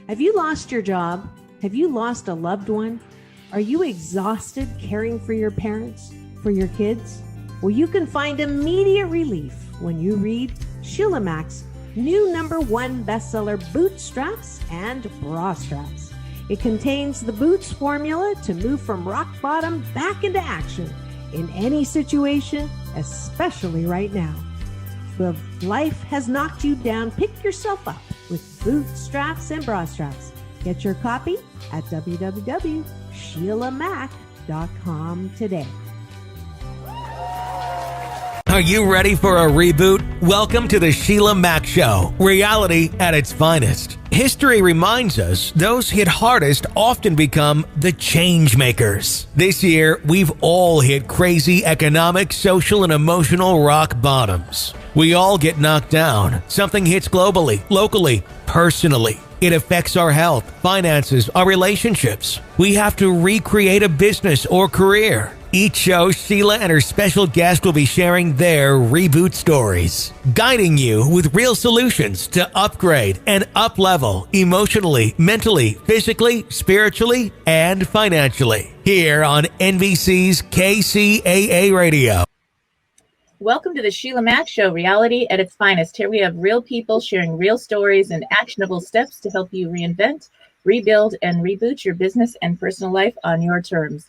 Have you lost your job? Have you lost a loved one? Are you exhausted caring for your parents, for your kids? Well, you can find immediate relief when you read Sheila Mac's new #1 bestseller, Bootstraps and Bra Straps. It contains the Boots formula to move from rock bottom back into action in any situation, especially right now. If life has knocked you down, pick yourself up with Bootstraps and Bra Straps. Get your copy at www.sheilamac.com today. Are you ready for a reboot? Welcome to the Sheila Mac Show, reality at its finest. History reminds us those hit hardest often become the change makers. This year, we've all hit crazy economic, social, and emotional rock bottoms. We all get knocked down. Something hits globally, locally, personally. It affects our health, finances, our relationships. We have to recreate a business or career. Each show, Sheila and her special guest will be sharing their reboot stories, guiding you with real solutions to upgrade and up-level emotionally, mentally, physically, spiritually, and financially. Here on NBC's KCAA Radio. Welcome to the Sheila Mac Show, reality at its finest. Here we have real people sharing real stories and actionable steps to help you reinvent, rebuild, and reboot your business and personal life on your terms.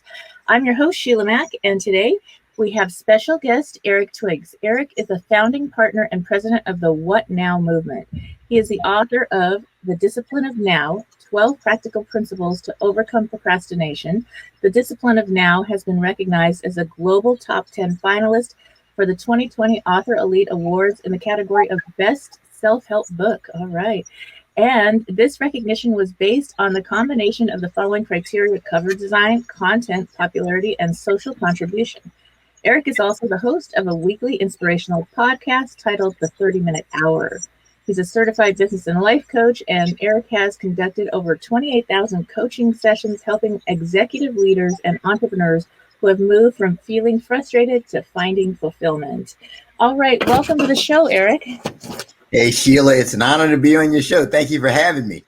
I'm your host, Sheila Mac, and today we have special guest Eric Twiggs. Eric is a founding partner and president of the What Now movement. He is the author of The Discipline of Now, 12 Practical Principles to Overcome Procrastination. The Discipline of Now has been recognized as a Global Top 10 Finalist for the 2020 Author Elite Awards in the category of Best Self-Help Book. All right. And this recognition was based on the combination of the following criteria: cover design, content, popularity, and social contribution. Eric is also the host of a weekly inspirational podcast titled The 30-Minute Hour. He's a certified business and life coach, and Eric has conducted over 28,000 coaching sessions helping executive leaders and entrepreneurs who have moved from feeling frustrated to finding fulfillment. All right, welcome to the show, Eric. Hey, Sheila, it's an honor to be on your show. Thank you for having me.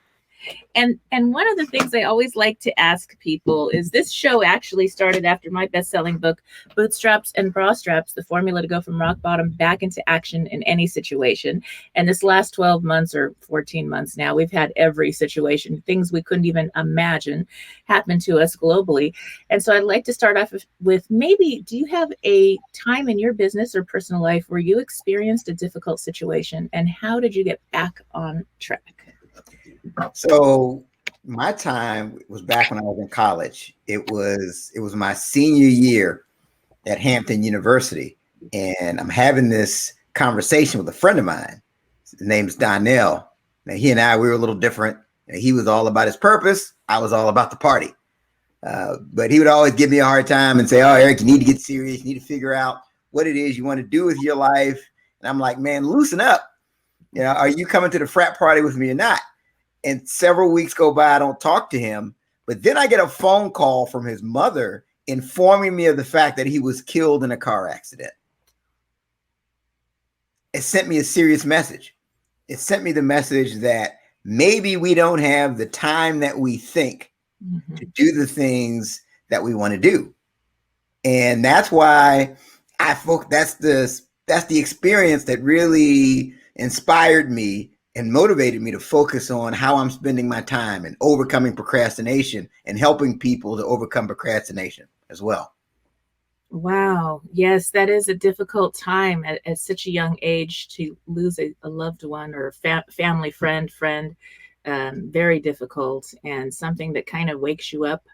And one of the things I always like to ask people is, this show actually started after my best-selling book, Bootstraps and Bra Straps, the formula to go from rock bottom back into action in any situation. And this last 12 months or 14 months now, we've had every situation, things we couldn't even imagine happen to us globally. And so I'd like to start off with maybe, do you have a time in your business or personal life where you experienced a difficult situation, and how did you get back on track? So my time was back when I was in college. It was my senior year at Hampton University, and I'm having this conversation with a friend of mine. His name's Donnell. Now, he and I, we were a little different. He was all about his purpose. I was all about the party. But he would always give me a hard time and say, "Oh, Eric, you need to get serious. You need to figure out what it is you want to do with your life." And I'm like, "Man, loosen up. You know, are you coming to the frat party with me or not?" And several weeks go by, I don't talk to him. But then I get a phone call from his mother informing me of the fact that he was killed in a car accident. It sent me a serious message. It sent me the message that maybe we don't have the time that we think to do the things that we want to do. And that's why that's the experience that really inspired me and motivated me to focus on how I'm spending my time and overcoming procrastination and helping people to overcome procrastination as well. Wow. Yes, that is a difficult time at such a young age to lose a loved one or family friend. Very difficult, and something that kind of wakes you up.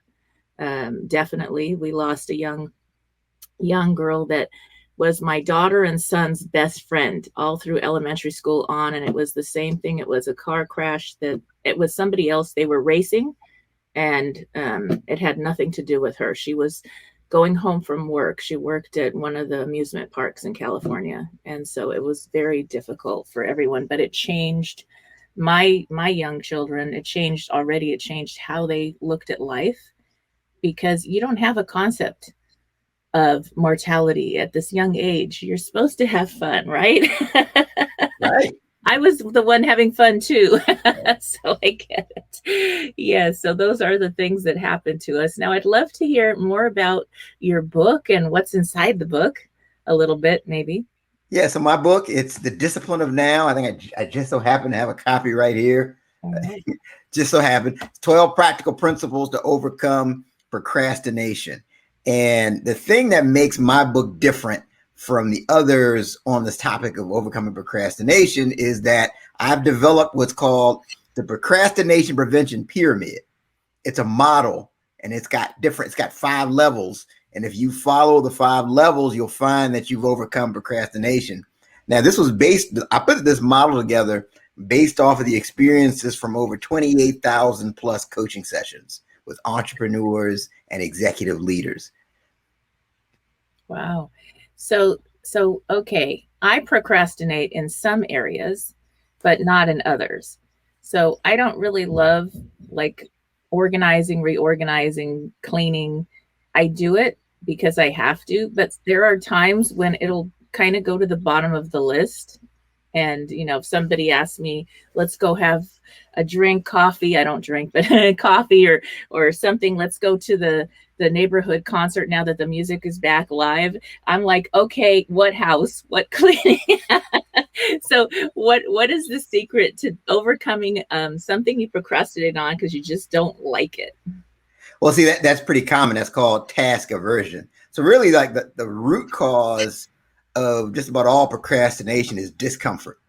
Definitely. We lost a young girl that was my daughter and son's best friend all through elementary school on. And it was the same thing. It was a car crash that it was somebody else. They were racing, and it had nothing to do with her. She was going home from work. She worked at one of the amusement parks in California. And so it was very difficult for everyone, but it changed my young children. It changed how they looked at life, because you don't have a concept of mortality at this young age. You're supposed to have fun, right? Right. I was the one having fun too. So I get it. Yeah. So those are the things that happen to us. Now, I'd love to hear more about your book and what's inside the book a little bit, maybe. Yeah, so my book, it's The Discipline of Now. I think I just so happen to have a copy right here. Right. Just so happened. 12 practical principles to overcome procrastination. And the thing that makes my book different from the others on this topic of overcoming procrastination is that I've developed what's called the Procrastination Prevention Pyramid. It's a model, and it's got 5 levels. And if you follow the 5 levels, you'll find that you've overcome procrastination. Now, I put this model together based off of the experiences from over 28,000 plus coaching sessions with entrepreneurs and executive leaders. Wow. So okay, I procrastinate in some areas, but not in others. So I don't really love like organizing, reorganizing, cleaning. I do it because I have to, but there are times when it'll kind of go to the bottom of the list. And, if somebody asks me, let's go have a drink, coffee, I don't drink, but coffee or something, let's go to the neighborhood concert now that the music is back live. I'm like, okay, what house, what cleaning? So what is the secret to overcoming something you procrastinate on because you just don't like it? Well, see, that's pretty common. That's called task aversion. So really, like the root cause of just about all procrastination is discomfort,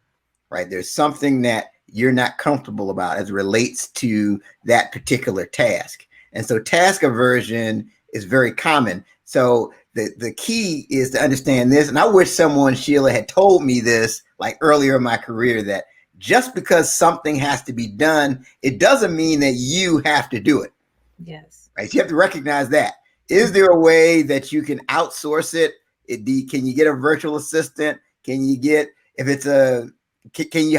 right? There's something that you're not comfortable about as it relates to that particular task. And so task aversion is very common. So the key is to understand this. And I wish someone, Sheila, had told me this like earlier in my career, that just because something has to be done, it doesn't mean that you have to do it. Yes. Right. So you have to recognize that. Is there a way that you can outsource it? Can you get a virtual assistant? Can you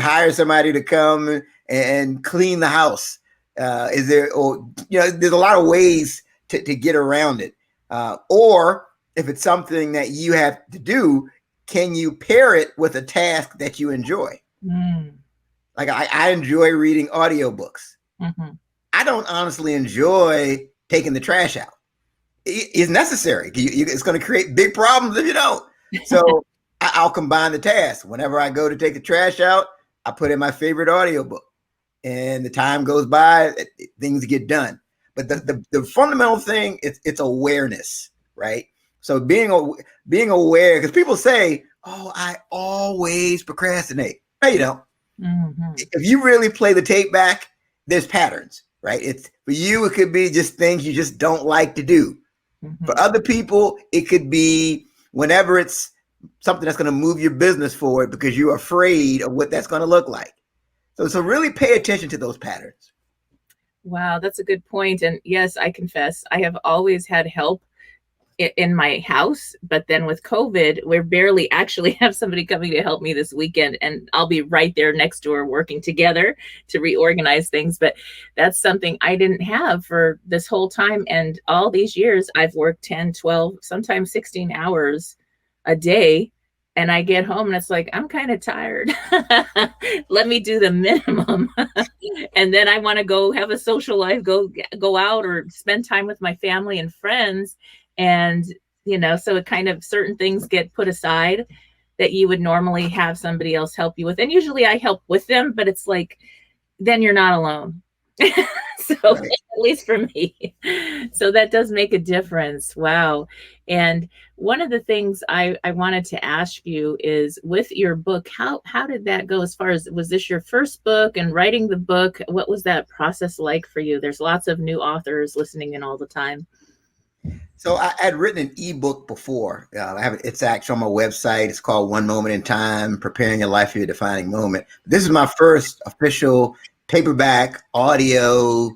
hire somebody to come and clean the house? There's a lot of ways to get around it. Or if it's something that you have to do, can you pair it with a task that you enjoy? Like I enjoy reading audiobooks. Mm-hmm. I don't honestly enjoy taking the trash out. It's necessary. It's going to create big problems if you don't. So I'll combine the tasks. Whenever I go to take the trash out, I put in my favorite audiobook, and the time goes by, things get done. But the fundamental thing is it's awareness, right? So being aware, because people say, "Oh, I always procrastinate." No, you don't. Mm-hmm. If you really play the tape back, there's patterns, right? It's for you, it could be just things you just don't like to do. Mm-hmm. For other people, it could be whenever it's something that's going to move your business forward because you're afraid of what that's going to look like. So really pay attention to those patterns. Wow, that's a good point. And yes, I confess, I have always had help in my house, but then with COVID, we barely actually have somebody coming to help me this weekend, and I'll be right there next door working together to reorganize things. But that's something I didn't have for this whole time. And all these years I've worked 10, 12, sometimes 16 hours a day. And I get home and it's like, I'm kind of tired. Let me do the minimum. And then I want to go have a social life, go out or spend time with my family and friends. And, so it kind of certain things get put aside that you would normally have somebody else help you with. And usually I help with them, but it's like, then you're not alone. So right. At least for me. So that does make a difference. Wow. And one of the things I wanted to ask you is with your book, how did that go as far as, was this your first book and writing the book? What was that process like for you? There's lots of new authors listening in all the time. So I had written an ebook before. It's actually on my website. It's called One Moment in Time, Preparing Your Life for Your Defining Moment. This is my first official paperback, audio,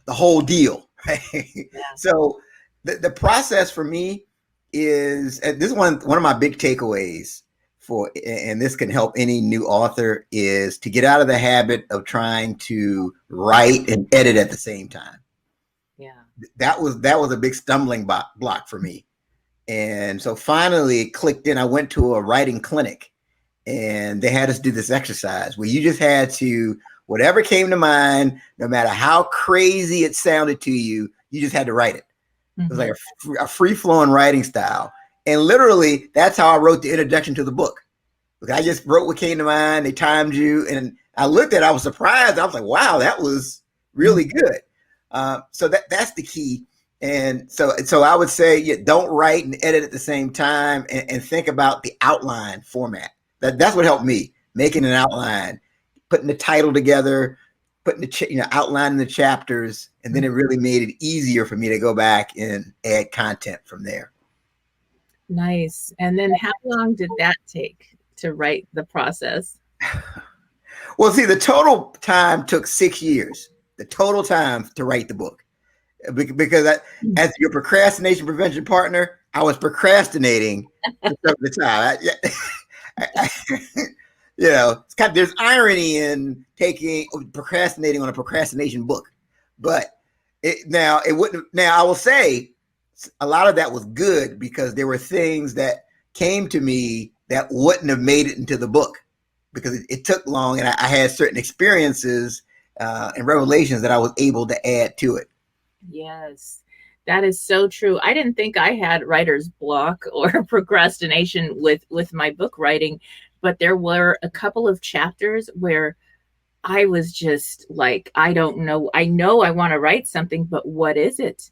the whole deal. Right? Yeah. So the process for me is, and this is one of my big takeaways and this can help any new author, is to get out of the habit of trying to write and edit at the same time. Yeah. That was a big stumbling block for me. And so finally it clicked in. I went to a writing clinic and they had us do this exercise where you just had to, whatever came to mind, no matter how crazy it sounded to you, you just had to write it. It was like a free-flowing writing style. And literally, that's how I wrote the introduction to the book. Because I just wrote what came to mind. They timed you. And I looked at it, I was surprised. I was like, wow, that was really good. So that's the key. And so I would say, yeah, don't write and edit at the same time, and think about the outline format. That's what helped me, making an outline, putting the title together, putting the outlining the chapters, and then it really made it easier for me to go back and add content from there. Nice. And then how long did that take to write the process? Well, see, the total time took 6 years. The total time to write the book, because as your procrastination prevention partner, I was procrastinating for the time. It's there's irony in procrastinating on a procrastination book, but I will say a lot of that was good, because there were things that came to me that wouldn't have made it into the book, because it took long, and I had certain experiences and revelations that I was able to add to it. Yes, that is so true. I didn't think I had writer's block or procrastination with my book writing, but there were a couple of chapters where I was just like, I don't know. I know I want to write something, but what is it?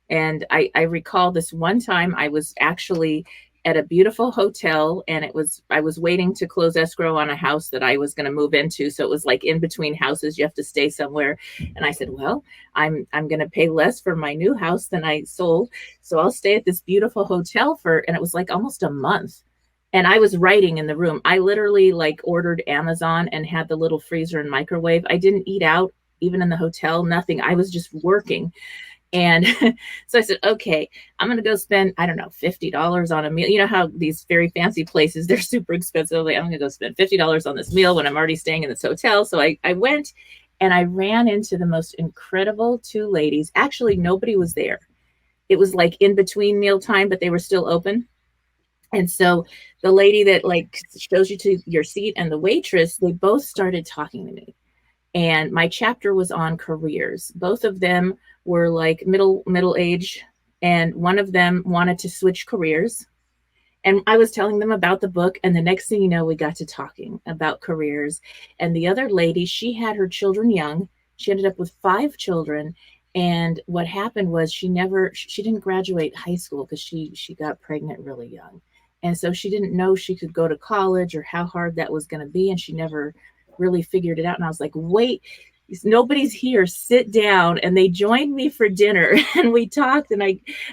And I recall this one time I was actually at a beautiful hotel, and I was waiting to close escrow on a house that I was going to move into. So it was like in between houses, you have to stay somewhere. And I said, well, I'm going to pay less for my new house than I sold. So I'll stay at this beautiful hotel and it was like almost a month. And I was writing in the room. I literally ordered Amazon and had the little freezer and microwave. I didn't eat out, even in the hotel, nothing. I was just working. And so I said, okay, I'm going to go spend, I don't know, $50 on a meal. You know how these very fancy places, they're super expensive. I'm going to go spend $50 on this meal when I'm already staying in this hotel. So I went, and I ran into the most incredible two ladies. Actually, nobody was there. It was like in between meal time, but they were still open. And so the lady that shows you to your seat and the waitress, they both started talking to me. And my chapter was on careers. Both of them were middle age, and one of them wanted to switch careers. And I was telling them about the book, and the next thing you know, we got to talking about careers. And the other lady, she had her children young. She ended up with 5 children. And what happened was she didn't graduate high school because she got pregnant really young. And so she didn't know she could go to college or how hard that was going to be. And she never really figured it out. And I was like, wait, nobody's here, sit down. And they joined me for dinner, and we talked, and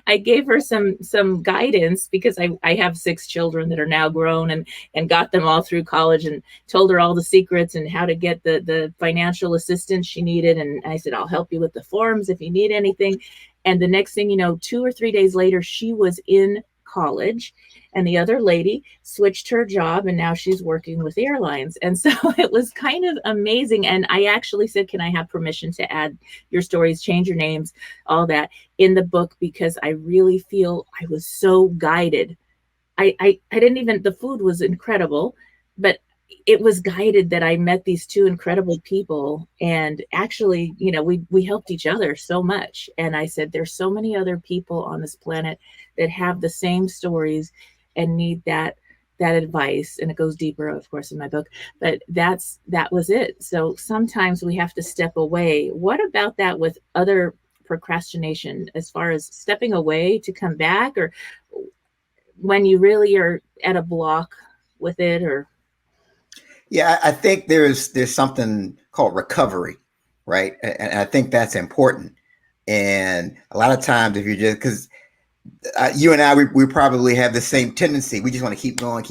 I gave her some guidance, because I have 6 children that are now grown, and got them all through college, and told her all the secrets and how to get the financial assistance she needed. And I said, I'll help you with the forms if you need anything. And the next thing you know, 2 or 3 days later, she was in college, and the other lady switched her job, and now she's working with airlines. And so it was kind of amazing. And I actually said, can I have permission to add your stories, change your names, all that in the book? Because I really feel I was so guided. I didn't even, the food was incredible, but it was guided that I met these 2 incredible people. And actually, we helped each other so much. And I said, there's so many other people on this planet that have the same stories and need that advice. And it goes deeper, of course, in my book, but that was it. So sometimes we have to step away. What about that with other procrastination, as far as stepping away to come back, or when you really are at a block with it? Or Yeah, I think there's something called recovery, right? And I think that's important. And a lot of times, if you're just, because you and I, we probably have the same tendency. We just want to keep going.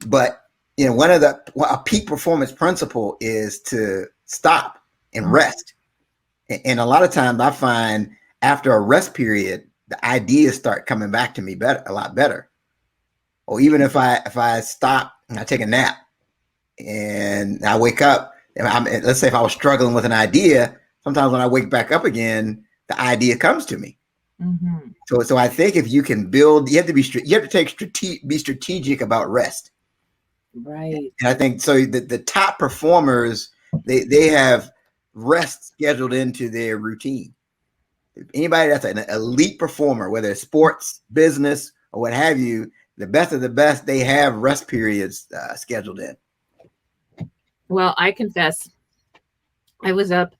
But one of a peak performance principle is to stop and rest. And a lot of times, I find after a rest period, the ideas start coming back to me a lot better. Or even if I stop and I take a nap and I wake up, let's say if I was struggling with an idea, sometimes when I wake back up again, the idea comes to me. Mm-hmm. So I think if you can build, be strategic about rest. Right. And I think so. The top performers, they have rest scheduled into their routine. Anybody that's an elite performer, whether it's sports, business, or what have you, the best of the best, they have rest periods scheduled in. Well, I confess, I was up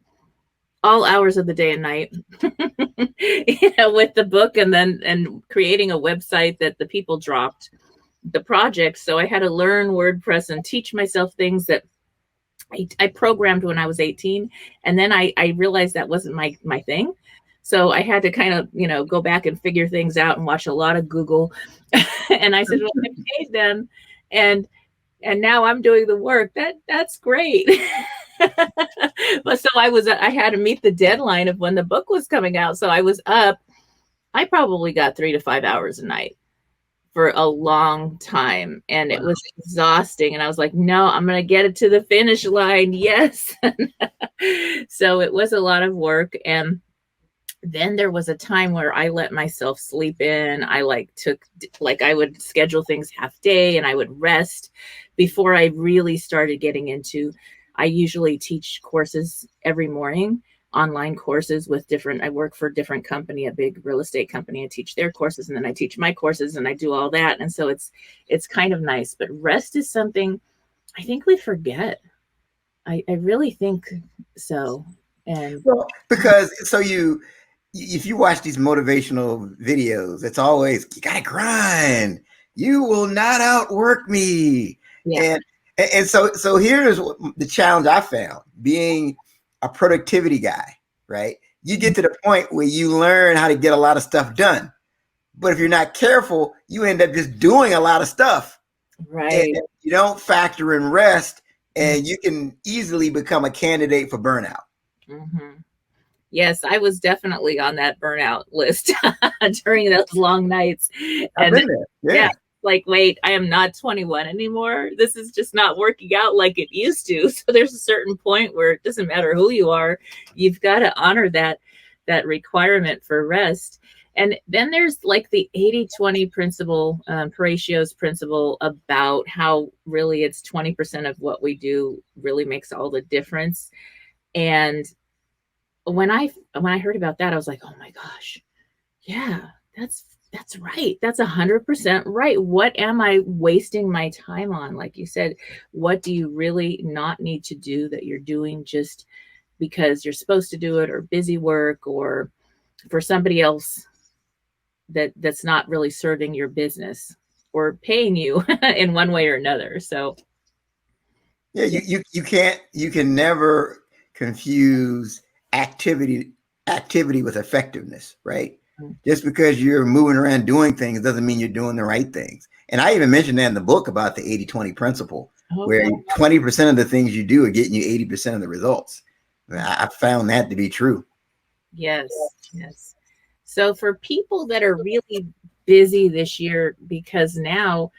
all hours of the day and night, with the book and creating a website that the people dropped the project. So I had to learn WordPress and teach myself things that I programmed when I was 18. And then I realized that wasn't my thing. So I had to kind of, go back and figure things out and watch a lot of Google. And I said, well, I paid them and now I'm doing the work. That's great. But so I had to meet the deadline of when the book was coming out. So I was up. I probably got 3 to 5 hours a night for a long time, and it was exhausting. And I was like, no, I'm going to get it to the finish line. Yes. So it was a lot of work. And then there was a time where I let myself sleep in. I I would schedule things half day and I would rest before I really started getting into. I usually teach courses every morning, online courses with I work for a different company, a big real estate company. I teach their courses and then I teach my courses and I do all that. And so it's kind of nice, but rest is something I think we forget. I really think so. And because if you watch these motivational videos, it's always, you gotta grind. You will not outwork me. yeah. And so here's the challenge I found, being a productivity guy, right? You get to the point where you learn how to get a lot of stuff done. But if you're not careful, you end up just doing a lot of stuff. Right. And you don't factor in rest, and you can easily become a candidate for burnout. Mm-hmm. Yes, I was definitely on that burnout list during those long nights. I've been there. Yeah. Like, wait, I am not 21 anymore. This is just not working out like it used to. So there's a certain point where it doesn't matter who you are. You've got to honor that requirement for rest. And then there's like the 80-20 principle, Pareto's principle, about how really it's 20% of what we do really makes all the difference. And when I heard about that, I was like, oh my gosh, yeah, that's right. That's 100% right. What am I wasting my time on? Like you said, what do you really not need to do that you're doing just because you're supposed to do it, or busy work, or for somebody else that's not really serving your business or paying you in one way or another. So yeah, you can never confuse activity with effectiveness, right? Just because you're moving around doing things doesn't mean you're doing the right things. And I even mentioned that in the book about the 80-20 principle, where 20% of the things you do are getting you 80% of the results. I found that to be true. Yes. So for people that are really busy this year, because now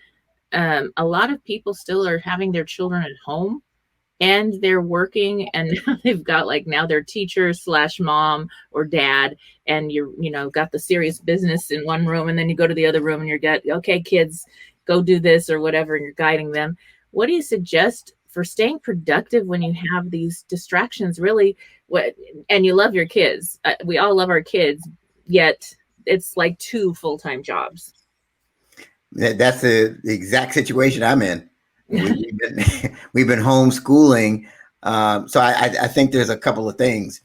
a lot of people still are having their children at home and they're working, and they've got now they're teachers / mom or dad, and you're, got the serious business in one room, and then you go to the other room and you're okay, kids, go do this or whatever, and you're guiding them. What do you suggest for staying productive when you have these distractions? Really, and you love your kids. We all love our kids, yet it's like 2 full-time jobs. That's the exact situation I'm in. We've been homeschooling. So I think there's a couple of things.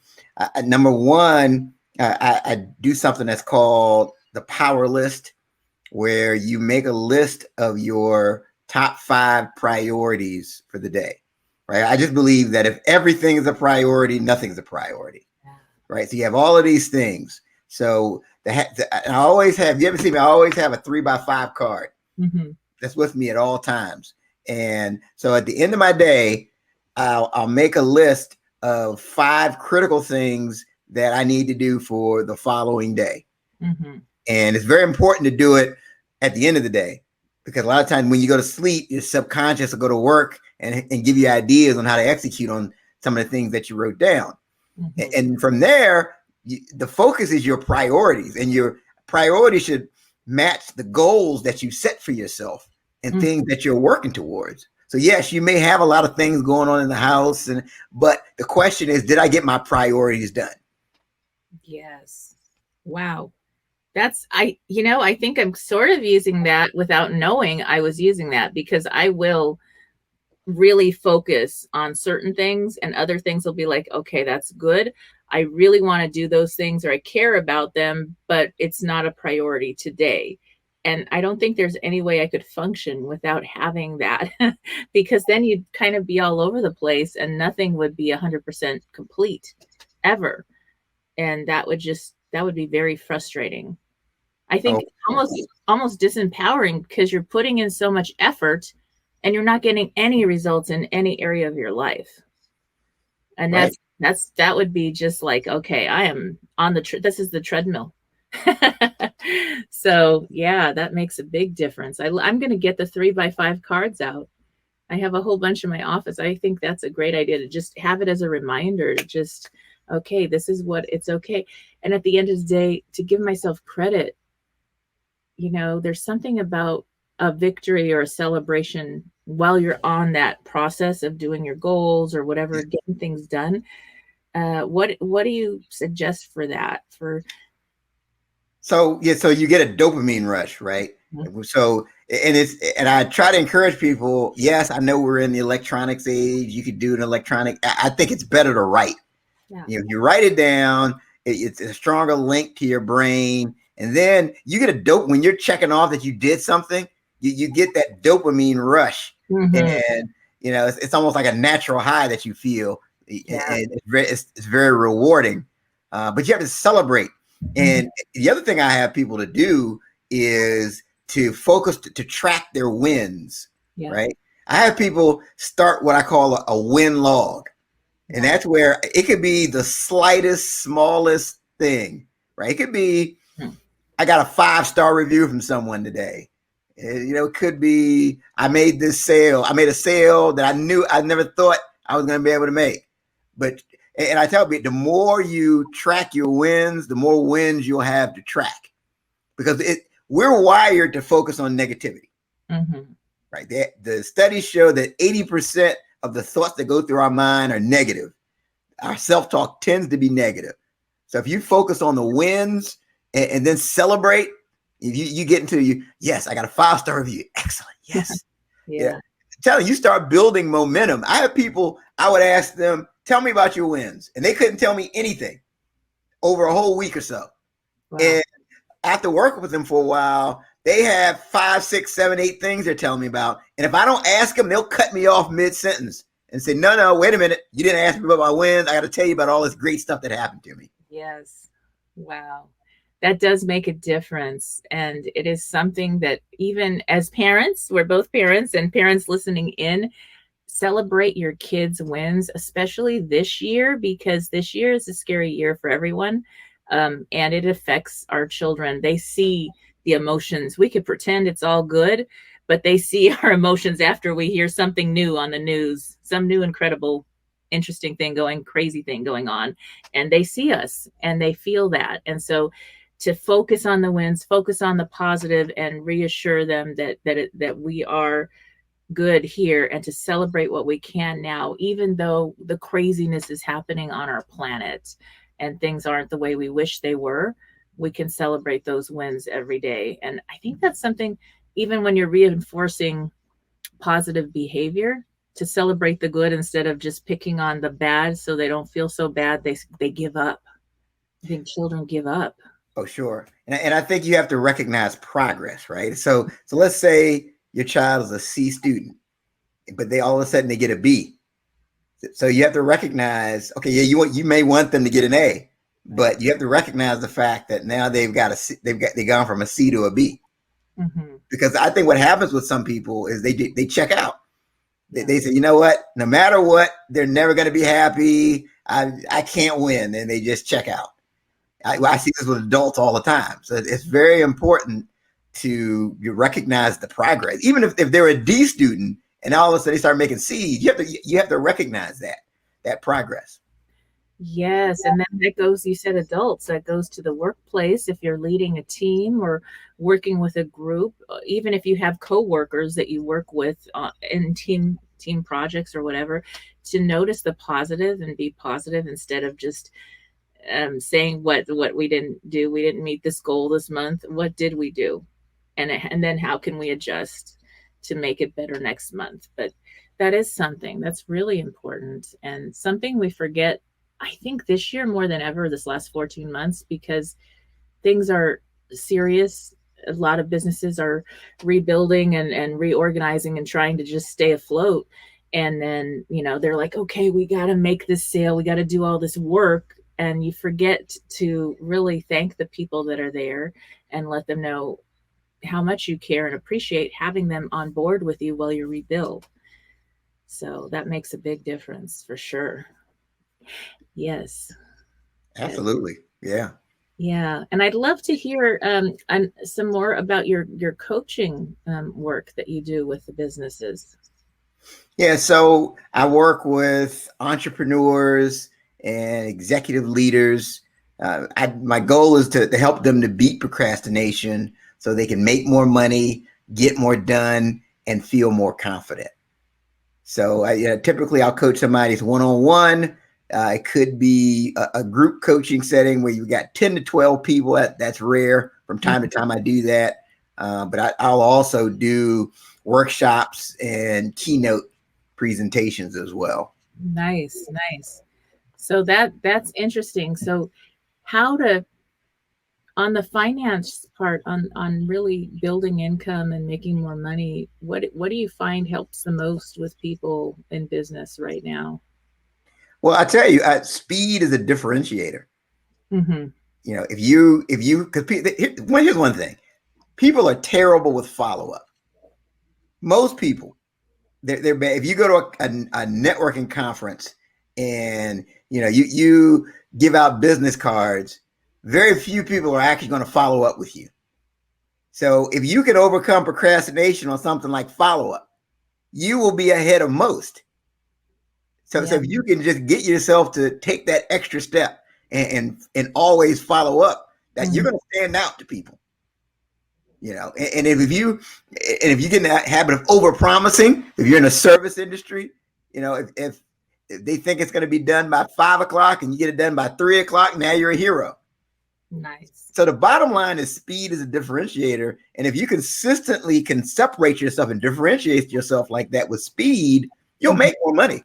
Number one, I do something that's called the power list, where you make a list of your top 5 priorities for the day, right? I just believe that if everything is a priority, nothing's a priority, right? So you have all of these things. So I always have, you ever see me? I always have a 3x5 card. Mm-hmm. That's with me at all times. And so at the end of my day, I'll make a list of 5 critical things that I need to do for the following day. Mm-hmm. And it's very important to do it at the end of the day, because a lot of times when you go to sleep, your subconscious will go to work and give you ideas on how to execute on some of the things that you wrote down. Mm-hmm. And from there, the focus is your priorities, and your priorities should match the goals that you set for yourself and things that you're working towards. So yes, you may have a lot of things going on in the house, but the question is, did I get my priorities done? Yes. Wow. I think I'm sort of using that without knowing I was using that, because I will really focus on certain things and other things will be like, okay, that's good. I really want to do those things, or I care about them, but it's not a priority today. And I don't think there's any way I could function without having that because then you'd kind of be all over the place and nothing would be 100% complete ever. And that would be very frustrating. I think almost disempowering, because you're putting in so much effort and you're not getting any results in any area of your life. And Right. that would be just like, okay, I am on this is the treadmill. So yeah, that makes a big difference. I'm going to get the 3x5 cards out. I have a whole bunch in my office. I think that's a great idea to just have it as a reminder to just, okay, this is what it's okay. And at the end of the day, to give myself credit, there's something about a victory or a celebration while you're on that process of doing your goals or whatever, getting things done. What do you suggest for that? So you get a dopamine rush, right? Mm-hmm. So and I try to encourage people. Yes, I know we're in the electronics age. You could do an electronic. I think it's better to write. Yeah. You write it down. It's a stronger link to your brain, and then you get a dope when you're checking off that you did something. You get that dopamine rush, mm-hmm. and it's almost like a natural high that you feel. Yeah. And it's very rewarding, but you have to celebrate. And the other thing I have people to do is to focus to track their wins, right? I have people start what I call a win log. And that's where it could be the slightest, smallest thing, right? It could be, I got a 5-star review from someone today. It could be, I made a sale that I never thought I was going to be able to make. And I tell people, the more you track your wins, the more wins you'll have to track, because we're wired to focus on negativity, right? The studies show that 80% of the thoughts that go through our mind are negative. Our self-talk tends to be negative. So if you focus on the wins and then celebrate, if you get into yes, I got a 5-star review. Excellent. Yes. Yeah. Telling you start building momentum. I have people, I would ask them, tell me about your wins. And they couldn't tell me anything over a whole week or so. Wow. And after working with them for a while, they have 5, 6, 7, 8 things they're telling me about. And if I don't ask them, they'll cut me off mid-sentence and say, no, wait a minute. You didn't ask me about my wins. I got to tell you about all this great stuff that happened to me. Yes. Wow. That does make a difference. And it is something that even as parents, we're both parents, and parents listening in, celebrate your kids' wins, especially this year, because this year is a scary year for everyone. And it affects our children. They see the emotions. We could pretend it's all good, but they see our emotions after we hear something new on the news, some new, incredible, interesting thing crazy thing going on. And they see us and they feel that. And so to focus on the wins, focus on the positive, and reassure them that we are good here, and to celebrate what we can now, even though the craziness is happening on our planet and things aren't the way we wish they were, we can celebrate those wins every day. And I think that's something, even when you're reinforcing positive behavior, to celebrate the good instead of just picking on the bad so they don't feel so bad. They give up. I think children give up. Oh, sure. And I think you have to recognize progress, right? So let's say your child is a C student, but they all of a sudden they get a B. So you have to recognize, okay, yeah, you may want them to get an A, but you have to recognize the fact that now they've gone from a C to a B. Mm-hmm. Because I think what happens with some people is they check out. They say, you know what, no matter what, they're never going to be happy. I can't win, and they just check out. I see this with adults all the time. So it's very important to recognize the progress, even if they're a D student and all of a sudden they start making C's. You have to recognize that progress. Yes, and then that goes, you said adults, that goes to the workplace if you're leading a team or working with a group, even if you have coworkers that you work with in team projects or whatever, to notice the positive and be positive instead of just saying what we didn't do. We didn't meet this goal this month. What did we do? And then how can we adjust to make it better next month? But that is something that's really important and something we forget, I think, this year more than ever, this last 14 months, because things are serious. A lot of businesses are rebuilding and reorganizing and trying to just stay afloat. And then, they're like, okay, we got to make this sale. We got to do all this work. And you forget to really thank the people that are there and let them know how much you care and appreciate having them on board with you while you rebuild. So that makes a big difference for sure. Yes. Absolutely. Yeah. Yeah. And I'd love to hear some more about your coaching work that you do with the businesses. Yeah. So I work with entrepreneurs and executive leaders. My goal is to help them to beat procrastination so they can make more money, get more done, and feel more confident. So typically I'll coach somebody's one-on-one. It could be a group coaching setting where you've got 10 to 12 people. That's rare. From time to time I do that. But I'll also do workshops and keynote presentations as well. Nice. So that's interesting. So how to, on the finance part, on really building income and making more money, what do you find helps the most with people in business right now? Well, I tell you, speed is a differentiator. Mm-hmm. If you, because here's one thing: people are terrible with follow-up. Most people, they're bad. If you go to a networking conference and you give out business cards, very few people are actually going to follow up with you. So if you can overcome procrastination on something like follow-up, you will be ahead of most. So if you can just get yourself to take that extra step and always follow up, that you're going to stand out to people. And if you get in that habit of over promising, if you're in a service industry, if they think it's going to be done by 5 o'clock and you get it done by 3 o'clock, now you're a hero. Nice. So the bottom line is speed is a differentiator. And if you consistently can separate yourself and differentiate yourself like that with speed, you'll make more money.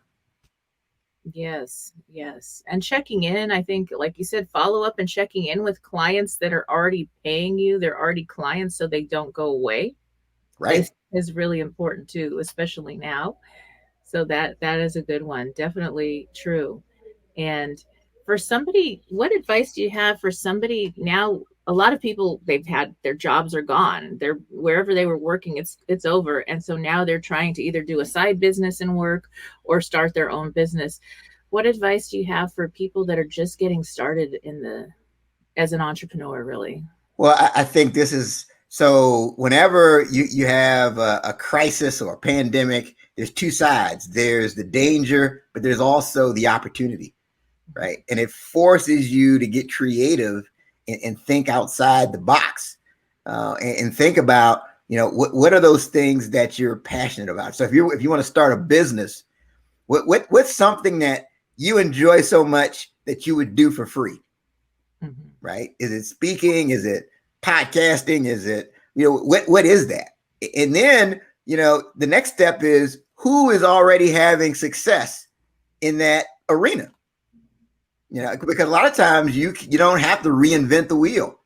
Yes. And checking in, I think, like you said, follow up and checking in with clients that are already paying you. They're already clients, so they don't go away. Right. Is really important too, especially now. So that is a good one. Definitely true. And for somebody, what advice do you have for somebody now? A lot of people, they've had their jobs are gone. They're wherever they were working, it's over. And so now they're trying to either do a side business and work or start their own business. What advice do you have for people that are just getting started as an entrepreneur, really? Well, I think this is, so whenever you have a crisis or a pandemic, there's two sides. There's the danger, but there's also the opportunity, right? And it forces you to get creative and think outside the box and think about, what are those things that you're passionate about? So if you want to start a business, what's something that you enjoy so much that you would do for free? Mm-hmm. Right? Is it speaking? Is it podcasting? Is it, what is that? And then, the next step is who is already having success in that arena? Because a lot of times you don't have to reinvent the wheel.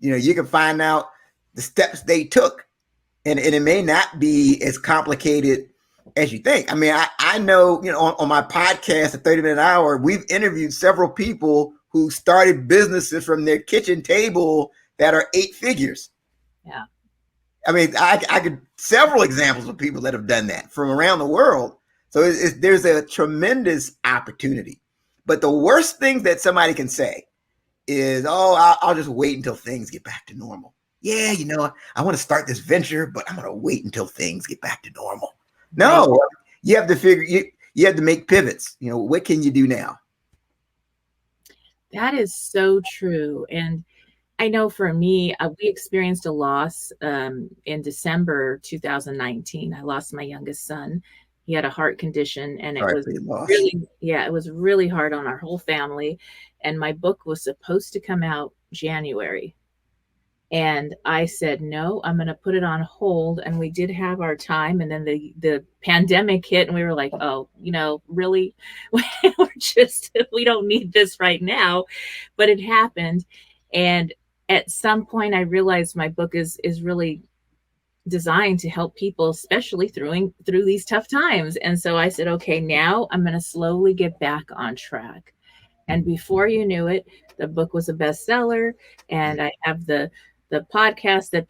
You can find out the steps they took, and it may not be as complicated as you think. I mean, I know, on my podcast, a 30-minute hour, we've interviewed several people who started businesses from their kitchen table that are 8 figures. Yeah. I mean, I could several examples of people that have done that from around the world. So there's a tremendous opportunity. But the worst thing that somebody can say is, I'll just wait until things get back to normal. Yeah, I want to start this venture, but I'm going to wait until things get back to normal. No, you have to you have to make pivots. What can you do now? That is so true. And I know for me, we experienced a loss in December 2019. I lost my youngest son. He had a heart condition, and it Sorry was for your loss. really, yeah, it was really hard on our whole family. And my book was supposed to come out January. And I said, no, I'm going to put it on hold. And we did have our time. And then the pandemic hit, and we were like, oh, really, we don't need this right now. But it happened. And at some point, I realized my book is really designed to help people, especially through these tough times. And so I said, okay, now I'm going to slowly get back on track. And before you knew it, the book was a bestseller. And I have the podcast that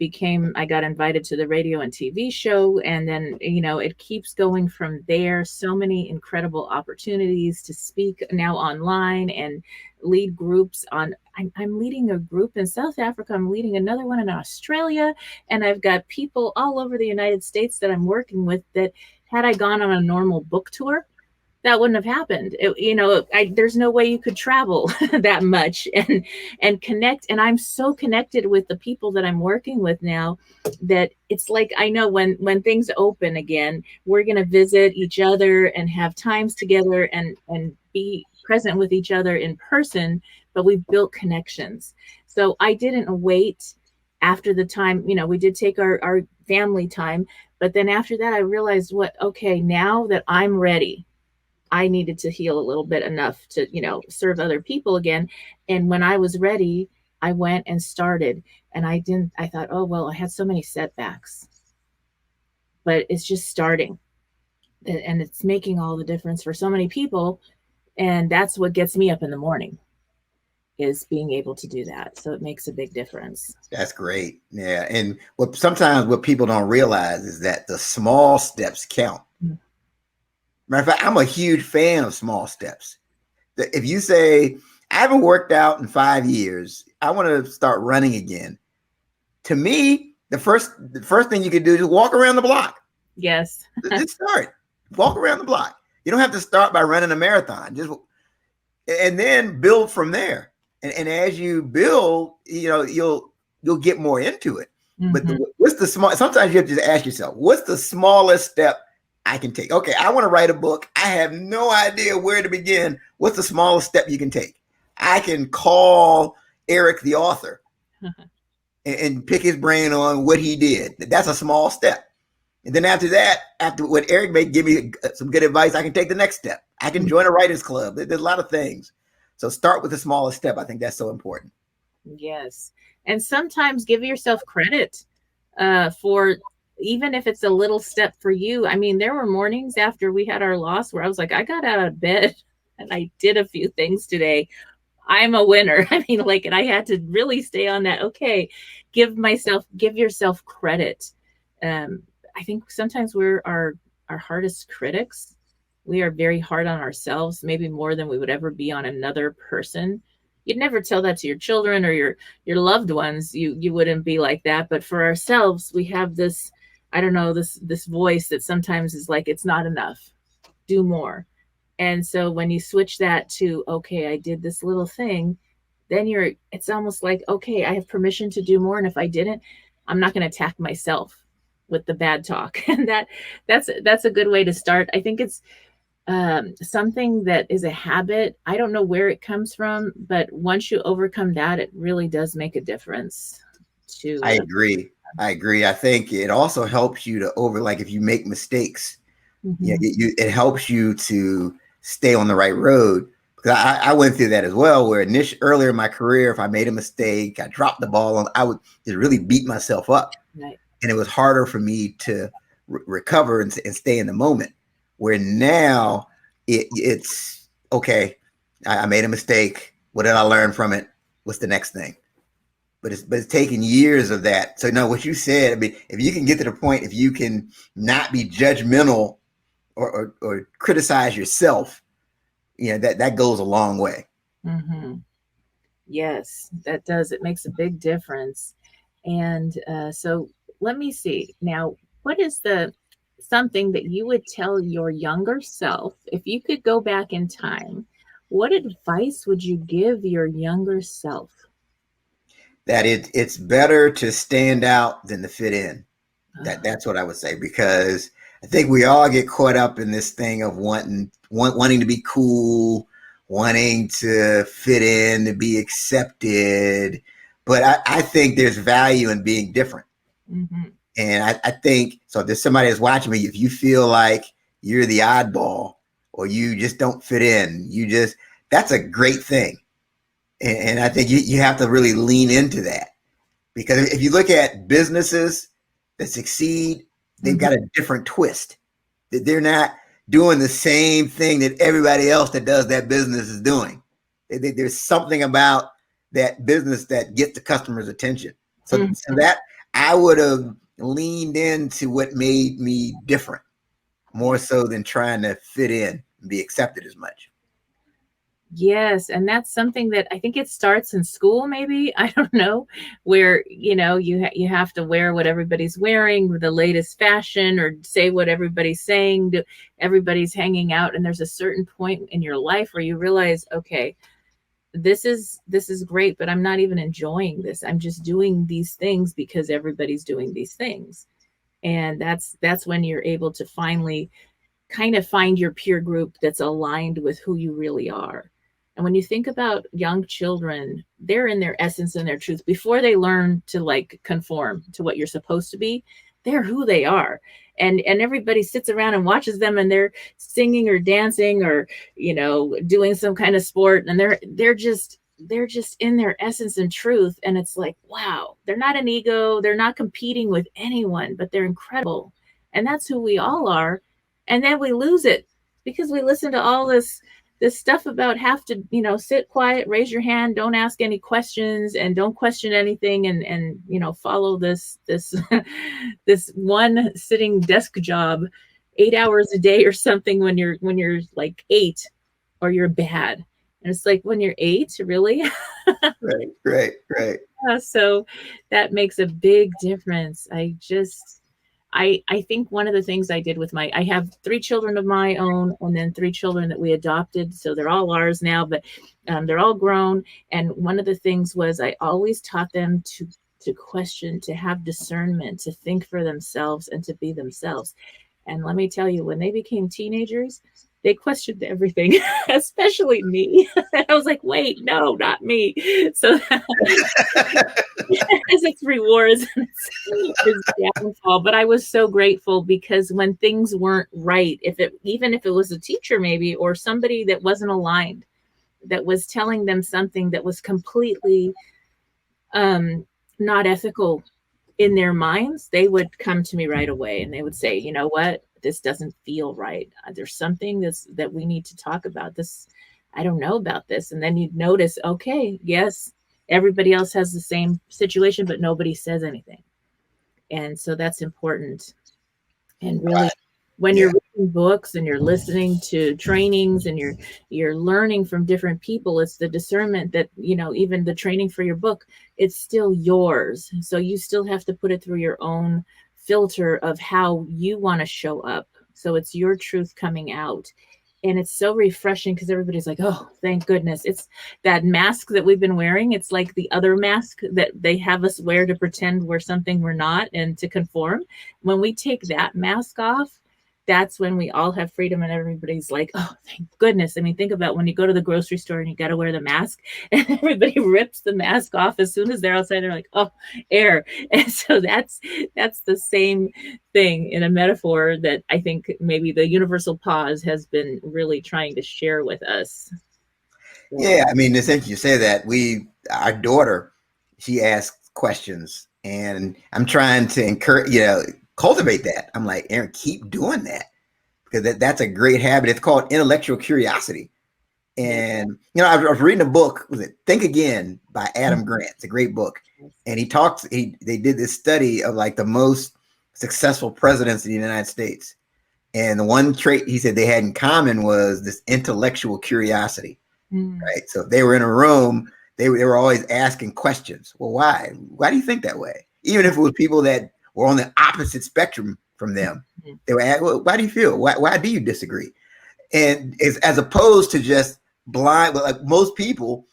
I got invited to the radio and TV show. And then, it keeps going from there. So many incredible opportunities to speak now online and lead groups I'm leading a group in South Africa. I'm leading another one in Australia. And I've got people all over the United States that I'm working with that had I gone on a normal book tour, that wouldn't have happened. There's no way you could travel that much and connect. And I'm so connected with the people that I'm working with now that it's like, I know when things open again, we're going to visit each other and have times together and be present with each other in person, but we've built connections. So I didn't wait after the time, we did take our family time, but then after that, I realized okay, now that I'm ready, I needed to heal a little bit enough to, serve other people again. And when I was ready, I went and started. And I thought, oh, well, I had so many setbacks, but it's just starting. And it's making all the difference for so many people. And that's what gets me up in the morning, is being able to do that. So it makes a big difference. That's great. Yeah. And sometimes what people don't realize is that the small steps count. Mm-hmm. Matter of fact, I'm a huge fan of small steps. If you say, I haven't worked out in 5 years, I want to start running again. To me, the first thing you could do is walk around the block. Yes. Just start. Walk around the block. You don't have to start by running a marathon. And then build from there. And as you build, you'll get more into it. Mm-hmm. But what's the small? Sometimes you have to just ask yourself, what's the smallest step I can take? Okay, I want to write a book. I have no idea where to begin. What's the smallest step you can take? I can call Eric, the author, and pick his brain on what he did. That's a small step. And then after that, after what Eric may give me some good advice, I can take the next step. I can join a writer's club. There's a lot of things. So start with the smallest step. I think that's so important. Yes. And sometimes give yourself credit for, even if it's a little step for you. I mean, there were mornings after we had our loss where I was like, I got out of bed and I did a few things today. I'm a winner. I mean, and I had to really stay on that. Okay. Give yourself credit. I think sometimes we're our hardest critics. We are very hard on ourselves, maybe more than we would ever be on another person. You'd never tell that to your children or your loved ones. You wouldn't be like that. But for ourselves, we have this, I don't know, this voice that sometimes is like, it's not enough. Do more. And so when you switch that to, okay, I did this little thing, then it's almost like, okay, I have permission to do more. And if I didn't, I'm not going to attack myself with the bad talk. And that's a good way to start. I think it's something that is a habit. I don't know where it comes from, but once you overcome that, it really does make a difference. I agree. I think it also helps you to if you make mistakes, mm-hmm. It helps you to stay on the right road. Because I went through that as well, where earlier in my career, if I made a mistake, I dropped the ball, I would just really beat myself up. Right. And it was harder for me to recover and stay in the moment. Where now it's okay, I made a mistake. What did I learn from it? What's the next thing? But it's taken years of that. So no, what you said, I mean, if you can get to the point, if you can not be judgmental or criticize yourself, that goes a long way. Mm-hmm. Yes, that does. It makes a big difference. And so let me see now, what is something that you would tell your younger self if you could go back in time? what advice would you give your younger self? That it's better to stand out than to fit in. That's what I would say, because I think we all get caught up in this thing of wanting to be cool, wanting to fit in, to be accepted. But I think there's value in being different. Mm-hmm. And I think, so if there's somebody that's watching me, if you feel like you're the oddball or you just don't fit in, that's a great thing. And I think you have to really lean into that, because if you look at businesses that succeed, they've got a different twist. They're not doing the same thing that everybody else that does that business is doing. There's something about that business that gets the customer's attention. So that I would have leaned into what made me different, more so than trying to fit in and be accepted as much. Yes. And that's something that I think it starts in school, maybe, I don't know, where, you have to wear what everybody's wearing, the latest fashion, or say what everybody's saying. Everybody's hanging out. And there's a certain point in your life where you realize, okay, this is great, but I'm not even enjoying this. I'm just doing these things because everybody's doing these things. And that's when you're able to finally kind of find your peer group that's aligned with who you really are. And when you think about young children, they're in their essence and their truth before they learn to like conform to what you're supposed to be. They're who they are. And everybody sits around and watches them, and they're singing or dancing or, doing some kind of sport. And they're just in their essence and truth. And it's like, wow, they're not an ego. They're not competing with anyone, but they're incredible. And that's who we all are. And then we lose it because we listen to all this stuff about have to, sit quiet, raise your hand, don't ask any questions, and don't question anything, and follow this this one sitting desk job 8 hours a day or something when you're like 8, or you're bad. And it's like, when you're 8, really? Right. So that makes a big difference. I think one of the things I did with I have 3 children of my own, and then 3 children that we adopted. So they're all ours now, but they're all grown. And one of the things was I always taught them to question, to have discernment, to think for themselves and to be themselves. And let me tell you, when they became teenagers, they questioned everything, especially me. I was like, wait, no, not me. So as its rewards and its downfall. But I was so grateful, because when things weren't right, even if it was a teacher maybe, or somebody that wasn't aligned, that was telling them something that was completely not ethical in their minds, they would come to me right away and they would say, you know what, this doesn't feel right. There's something that we need to talk about. This, I don't know about this. And then you'd notice, okay, yes, everybody else has the same situation, but nobody says anything. And so that's important. And really, when you're reading books and you're listening to trainings and you're learning from different people, it's the discernment that, even the training for your book, it's still yours. So you still have to put it through your own filter of how you want to show up. So it's your truth coming out. And it's so refreshing, because everybody's like, oh, thank goodness. It's that mask that we've been wearing. It's like the other mask that they have us wear to pretend we're something we're not and to conform. When we take that mask off, that's when we all have freedom, and everybody's like, oh, thank goodness. I mean, think about when you go to the grocery store and you got to wear the mask, and everybody rips the mask off as soon as they're outside. They're like, oh, air. And so that's the same thing in a metaphor that I think maybe the universal pause has been really trying to share with us. Yeah, I mean, it's interesting you say that. Our daughter, she asks questions, and I'm trying to encourage, cultivate that. I'm like, Aaron, keep doing that, because that's a great habit. It's called intellectual curiosity. And, I was reading a book, was it Think Again by Adam Grant. It's a great book. And they did this study of like the most successful presidents in the United States. And the one trait he said they had in common was this intellectual curiosity, right? So if they were in a room, they were always asking questions. Well, why? Why do you think that way? Even if it was people that were on the opposite spectrum from them, they were asked, well, why do you feel? Why do you disagree? And as opposed to just blind, but like most people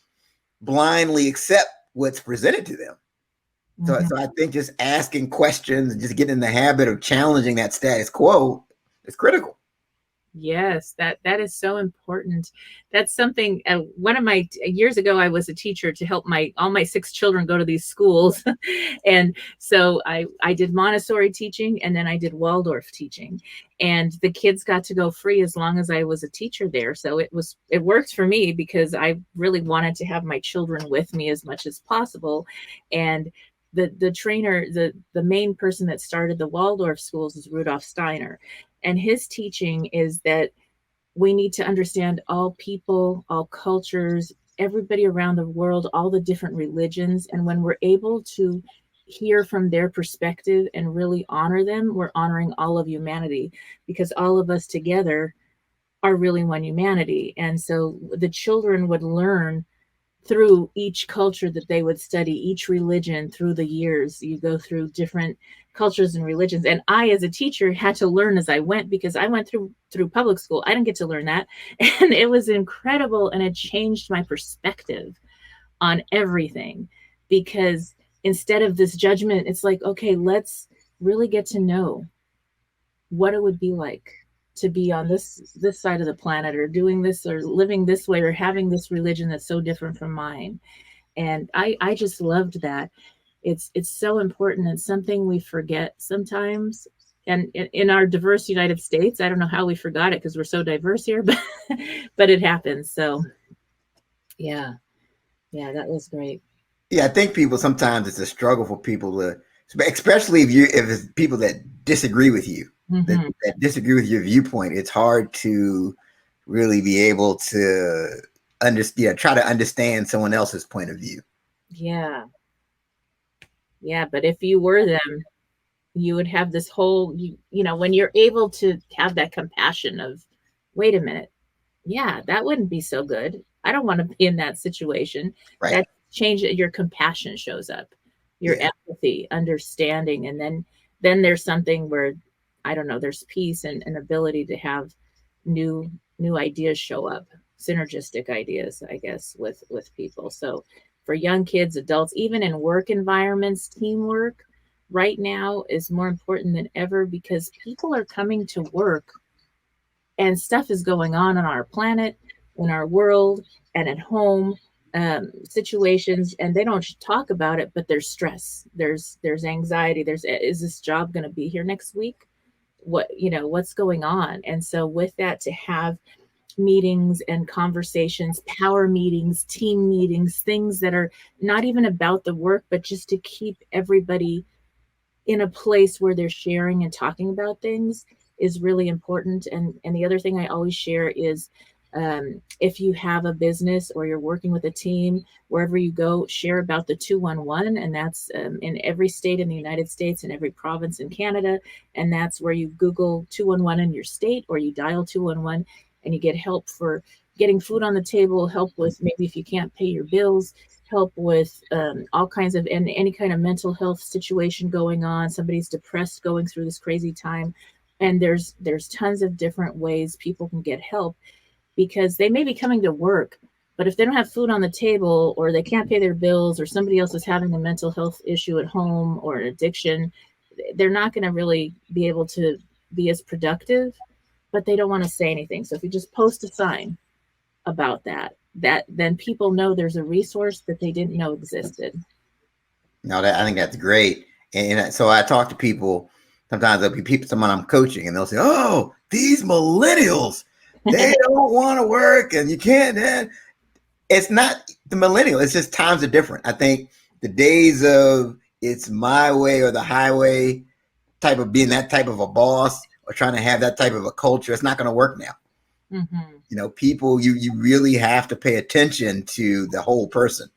blindly accept what's presented to them. So, Mhm. so I think just asking questions and just getting in the habit of challenging that status quo is critical. Yes, that is so important. That's something. One of my years ago, I was a teacher to help all my 6 children go to these schools, and so I did Montessori teaching, and then I did Waldorf teaching, and the kids got to go free as long as I was a teacher there. So it worked for me because I really wanted to have my children with me as much as possible, and the trainer, the main person that started the Waldorf schools is Rudolf Steiner. And his teaching is that we need to understand all people, all cultures, everybody around the world, all the different religions. And when we're able to hear from their perspective and really honor them, we're honoring all of humanity, because all of us together are really one humanity. And so the children would learn through each culture that they would study, each religion through the years. You go through different cultures and religions. And I, as a teacher, had to learn as I went, because I went through public school. I didn't get to learn that. And it was incredible. And it changed my perspective on everything, because instead of this judgment, it's like, okay, let's really get to know what it would be like to be on this side of the planet, or doing this, or living this way, or having this religion that's so different from mine. And I just loved that. It's so important, and something we forget sometimes. And in our diverse United States, I don't know how we forgot it, because we're so diverse here, but it happens. So yeah, that was great. Yeah, I think people sometimes it's a struggle for people to, especially if it's people that disagree with you, that disagree with your viewpoint. It's hard to really be able to understand, try to understand someone else's point of view. Yeah, but if you were them, you would have this whole, when you're able to have that compassion of, wait a minute, yeah, that wouldn't be so good. I don't want to be in that situation. Right. That change, your compassion shows up, your empathy, understanding, and then there's something where, I don't know, there's peace and an ability to have new ideas show up, synergistic ideas, I guess, with people. So for young kids, adults, even in work environments, teamwork right now is more important than ever, because people are coming to work and stuff is going on our planet, in our world, and at home, situations, and they don't talk about it, but there's stress, there's anxiety, is this job going to be here next week? What's going on? And so with that, to have meetings and conversations, power meetings, team meetings, things that are not even about the work, but just to keep everybody in a place where they're sharing and talking about things, is really important. And the other thing I always share is, if you have a business or you're working with a team, wherever you go, share about the 211. And that's in every state in the United States and every province in Canada. And that's where you Google 211 in your state, or you dial 211, and you get help for getting food on the table, help with maybe if you can't pay your bills, help with all kinds of, and any kind of mental health situation going on. Somebody's depressed, going through this crazy time. And there's tons of different ways people can get help, because they may be coming to work, but if they don't have food on the table, or they can't pay their bills, or somebody else is having a mental health issue at home, or an addiction, they're not going to really be able to be as productive, but they don't want to say anything. So if you just post a sign about that then people know there's a resource that they didn't know existed. No, I think that's great. And so I talk to people, sometimes there'll be someone I'm coaching, and they'll say, oh, these millennials, they don't want to work, and you can't. It's not the millennial. It's just times are different. I think the days of it's my way or the highway type of being that type of a boss, or trying to have that type of a culture, it's not going to work now. People, you really have to pay attention to the whole person.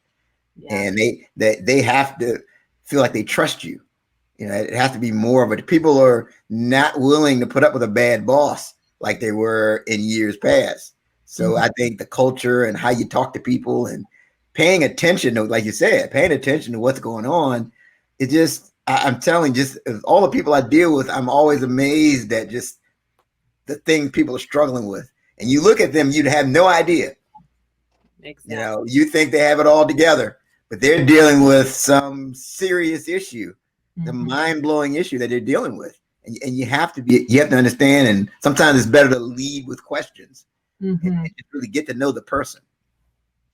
And they have to feel like they trust you. It has to be more of it. People are not willing to put up with a bad boss like they were in years past. So I think the culture and how you talk to people and paying attention to, like you said, paying attention to what's going on. It just, I'm telling, just all the people I deal with, I'm always amazed at just the things people are struggling with. And you look at them, you'd have no idea Exactly. You think they have it all together, but they're dealing with some serious issue, the mind-blowing issue that they're dealing with. And you have to understand, and sometimes it's better to lead with questions and just really get to know the person.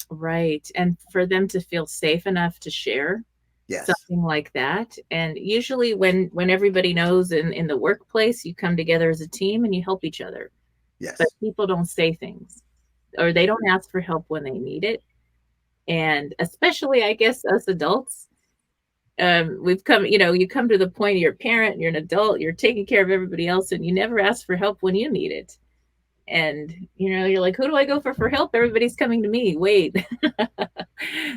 Right. And for them to feel safe enough to share something like that. And usually when everybody knows in the workplace, you come together as a team and you help each other. Yes. But people don't say things, or they don't ask for help when they need it. And especially, I guess, us adults, we've come, you come to the point of you're a parent, you're an adult, you're taking care of everybody else, and you never ask for help when you need it. And, you're like, who do I go for help? Everybody's coming to me. Wait.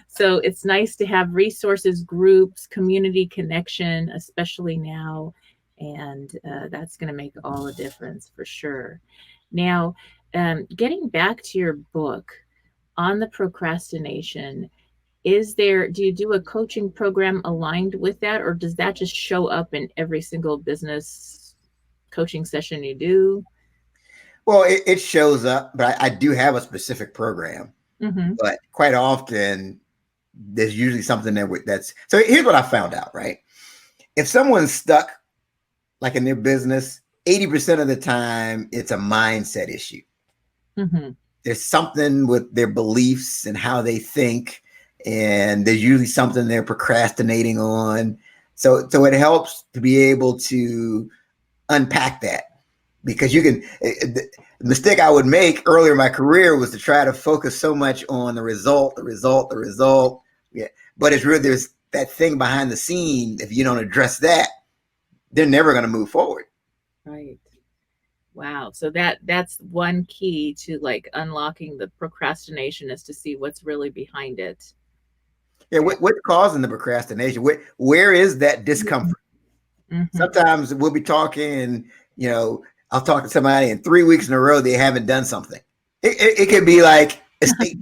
So it's nice to have resources, groups, community connection, especially now. And that's going to make all the difference for sure. Now, getting back to your book on the procrastination, do you do a coaching program aligned with that, or does that just show up in every single business coaching session you do? Well, it shows up, but I do have a specific program. But quite often, there's usually something that's. So here's what I found out, right? If someone's stuck, like in their business, 80% of the time, it's a mindset issue. There's something with their beliefs and how they think, and there's usually something they're procrastinating on. So it helps to be able to unpack that. Because the mistake I would make earlier in my career was to try to focus so much on the result. Yeah. But it's really, there's that thing behind the scene. If you don't address that, they're never going to move forward. Right. Wow. So that's one key to like unlocking the procrastination, is to see what's really behind it. Yeah. What's causing the procrastination? Where is that discomfort? Sometimes we'll be talking and, I'll talk to somebody and 3 weeks in a row, they haven't done something. It could be like estate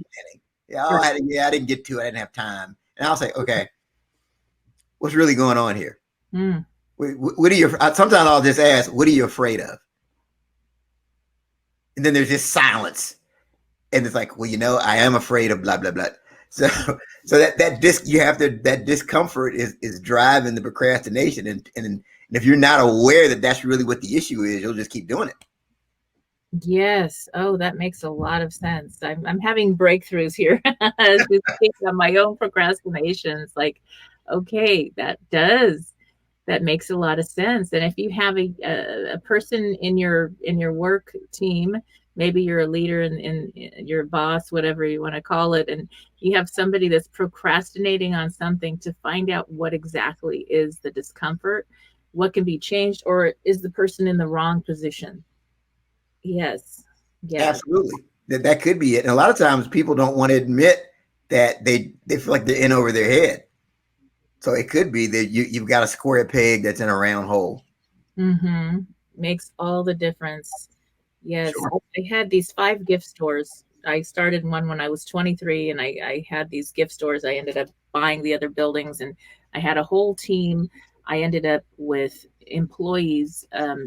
planning. I didn't get to it. I didn't have time. And I'll say, okay, what's really going on here? What are you, sometimes I'll just ask, what are you afraid of? And then there's just silence. And it's like, well, I am afraid of blah, blah, blah. So that discomfort is driving the procrastination. And if you're not aware that that's really what the issue is, you'll just keep doing it. Yes. Oh, that makes a lot of sense. I'm having breakthroughs here as we speak on my own procrastinations. Like, okay, that makes a lot of sense. And if you have a person in your work team, maybe you're a leader and your boss, whatever you want to call it, and you have somebody that's procrastinating on something, to find out what exactly is the discomfort, what can be changed, or is the person in the wrong position? Yes. Yeah. Absolutely. That could be it. And a lot of times people don't want to admit that they feel like they're in over their head. So it could be that you've got a square peg that's in a round hole. Makes all the difference. Yes. Sure. I had these 5 gift stores. I started one when I was 23, and I had these gift stores. I ended up buying the other buildings, and I had a whole team. I ended up with employees.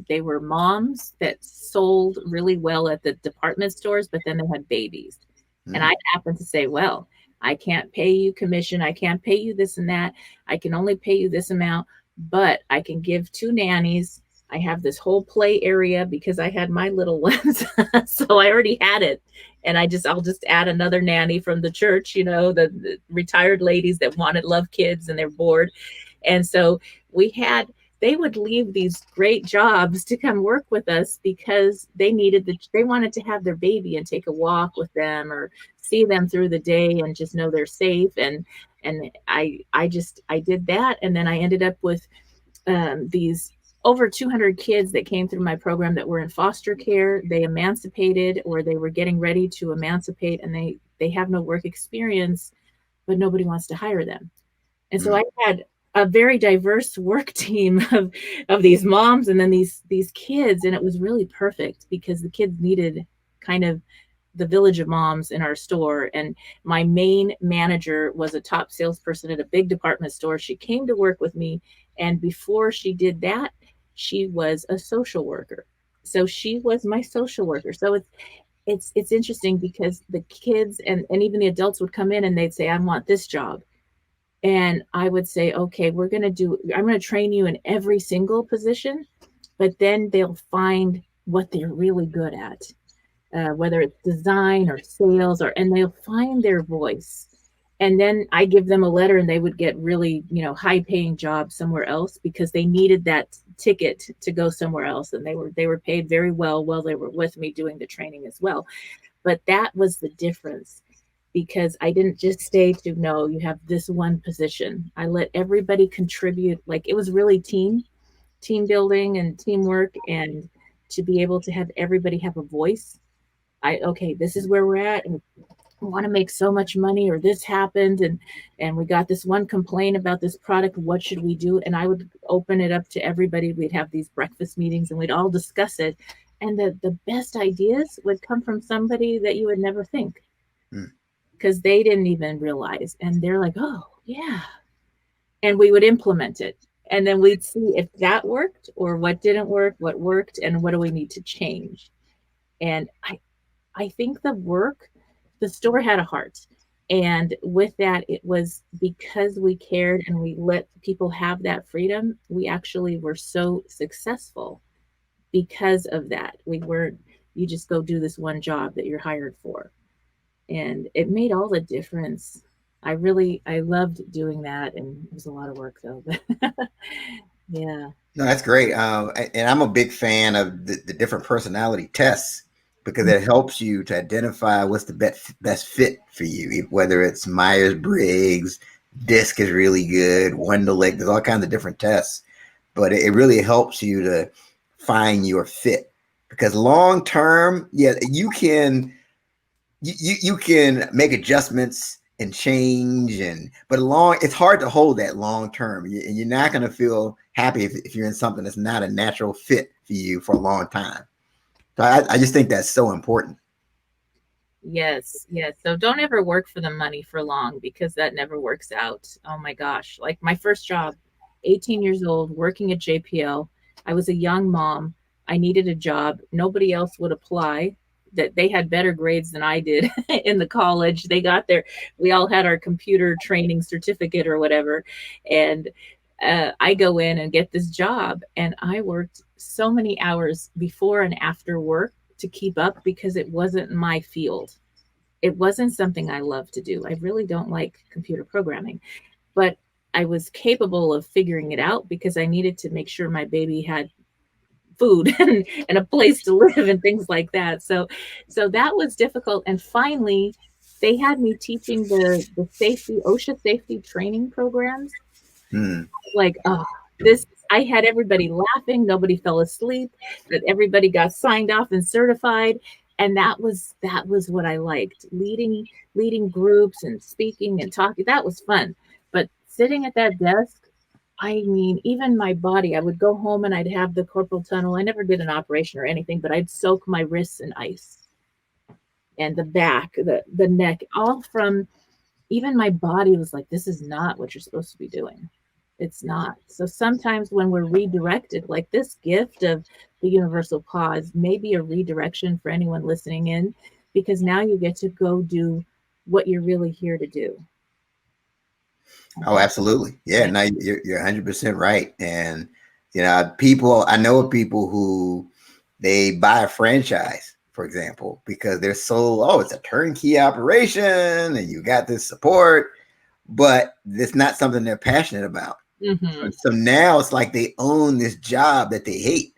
They were moms that sold really well at the department stores, but then they had babies. And I happened to say, well, I can't pay you commission. I can't pay you this and that. I can only pay you this amount, but I can give 2 nannies. I have this whole play area because I had my little ones. So I already had it. And I'll just add another nanny from the church, the retired ladies that love kids and they're bored. And so they would leave these great jobs to come work with us because they wanted to have their baby and take a walk with them or see them through the day and just know they're safe. And I did that. And then I ended up with these over 200 kids that came through my program that were in foster care. They emancipated, or they were getting ready to emancipate, and they have no work experience, but nobody wants to hire them. And so I had a very diverse work team of these moms and then these kids. And it was really perfect because the kids needed kind of the village of moms in our store. And my main manager was a top salesperson at a big department store. She came to work with me. And before she did that, she was a social worker. So she was my social worker. So it's interesting because the kids and even the adults would come in and they'd say, I want this job. And I would say, okay, I'm going to train you in every single position, but then they'll find what they're really good at, whether it's design or sales, and they'll find their voice. And then I give them a letter and they would get really, high paying jobs somewhere else because they needed that ticket to go somewhere else. And they were paid very well while they were with me doing the training as well. But that was the difference, because I didn't just stay to, no, you have this one position. I let everybody contribute. Like, it was really team building and teamwork, and to be able to have everybody have a voice. Okay, this is where we're at, and we want to make so much money, or this happened, and we got this one complaint about this product. What should we do? And I would open it up to everybody. We'd have these breakfast meetings and we'd all discuss it. And the best ideas would come from somebody that you would never think, because they didn't even realize. And they're like, oh, yeah. And we would implement it. And then we'd see if that worked or what didn't work, what worked, and what do we need to change. And I think the store had a heart. And with that, it was because we cared and we let people have that freedom. We actually were so successful because of that. We weren't, you just go do this one job that you're hired for. And it made all the difference. I loved doing that. And it was a lot of work though. Yeah. No, that's great. And I'm a big fan of the different personality tests, because it helps you to identify what's the best fit for you, whether it's Myers-Briggs, DISC is really good, Wonderlic, there's all kinds of different tests. But it really helps you to find your fit, because long term, yeah, you can make adjustments and change, but it's hard to hold that long term, and you're not going to feel happy if you're in something that's not a natural fit for you for a long time. So I just think that's so important. Yes. So don't ever work for the money for long, because that never works out. Oh my gosh. Like my first job, 18 years old, working at JPL. I was a young mom. I needed a job. Nobody else would apply. That they had better grades than I did in the college. They got we all had our computer training certificate or whatever. And I go in and get this job, and I worked so many hours before and after work to keep up, because it wasn't my field. It wasn't something I love to do. I really don't like computer programming, but I was capable of figuring it out because I needed to make sure my baby had food and a place to live and things like that. So that was difficult. And finally, they had me teaching the OSHA safety training programs. Like, oh, I had everybody laughing. Nobody fell asleep. That everybody got signed off and certified. And that was what I liked. Leading groups and speaking and talking. That was fun. But sitting at that desk, I mean, even my body, I would go home and I'd have the carpal tunnel. I never did an operation or anything, but I'd soak my wrists in ice, and the back, the neck, all from, even my body was like, this is not what you're supposed to be doing. It's not. So sometimes when we're redirected, like this gift of the universal pause may be a redirection for anyone listening in, because now you get to go do what you're really here to do. Oh, absolutely. Yeah, no, you're 100% right. And, I know of people who they buy a franchise, for example, because they're it's a turnkey operation and you got this support, but it's not something they're passionate about. Mm-hmm. So now it's like they own this job that they hate.